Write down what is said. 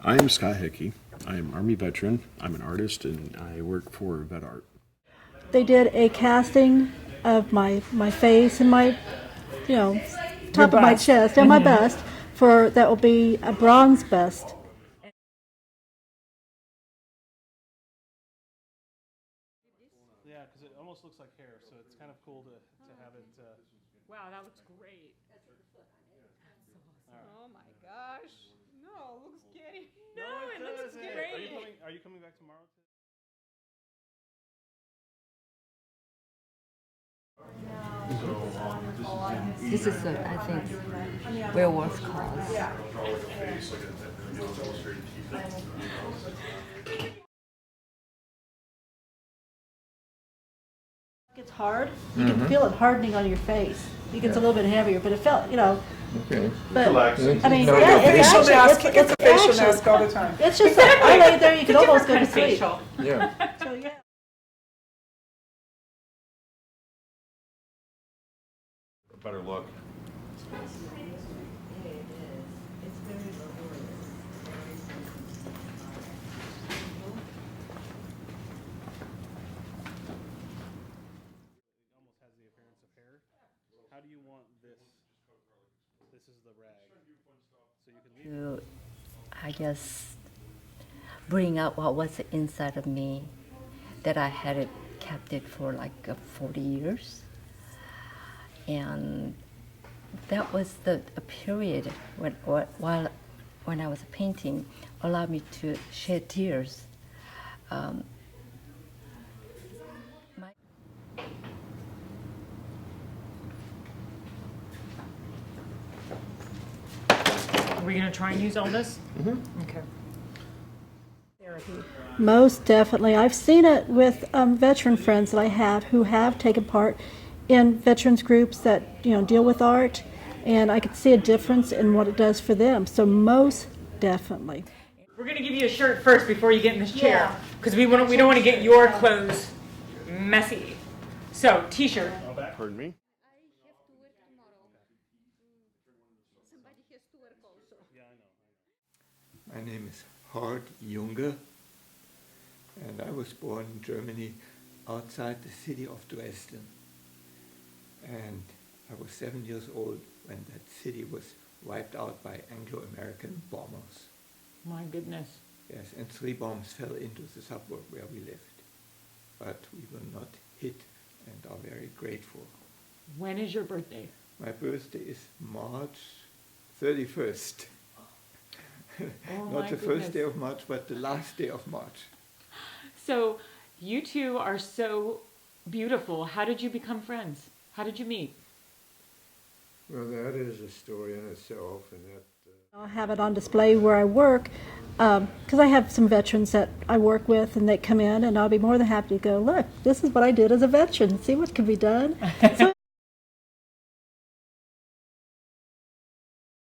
I'm Scott Hickey. I'm Army veteran. I'm an artist and I work for Vet Art. They did a casting of my face and my, top of my chest and my bust for that will be a bronze bust. Yeah, because it almost looks like hair, so it's kind of cool to have it. Wow, that looks great. That's awesome. Oh my gosh. No, it looks scary. No, it looks doesn't. great. Are you coming back tomorrow? This is, I think, werewolf cause. It's hard. You can feel it hardening on your face. It gets a little bit heavier, but it felt, Okay. But I mean, No, yeah, Facial mask, it's it's a facial actually- mask all the time. It's just like I lay there, you can almost go to sleep. Facial. Yeah. So yeah. Better look. It almost has the appearance of hair. How do you want this? This is the rag. So you can leave. To, I guess, bring out what was inside of me, that I had it kept it for like 40 years. And that was the a period when I was painting allowed me to shed tears. My Are we going to try and use all this? Mm-hmm. Okay. Therapy. Most definitely. I've seen it with veteran friends that I have who have taken part in veterans groups that deal with art, and I could see a difference in what it does for them. So most definitely. We're going to give you a shirt first before you get in this chair, Yeah. because we don't want to get your clothes messy. So, t-shirt. Pardon me? My name is Hart Junge, and I was born in Germany outside the city of Dresden. And I was 7 years old when that city was wiped out by Anglo-American bombers. My goodness. Yes, and 3 bombs fell into the suburb where we lived. But we were not hit and are very grateful. When is your birthday? My birthday is March 31st. Oh Not my the first goodness. day of March, but the last day of March. So, you two are so beautiful. How did you become friends? How did you meet? Well, that is a story in itself, and that. I'll have it on display where I work because I have some veterans that I work with, and they come in, and I'll be more than happy to go, look, this is what I did as a veteran. See what can be done. So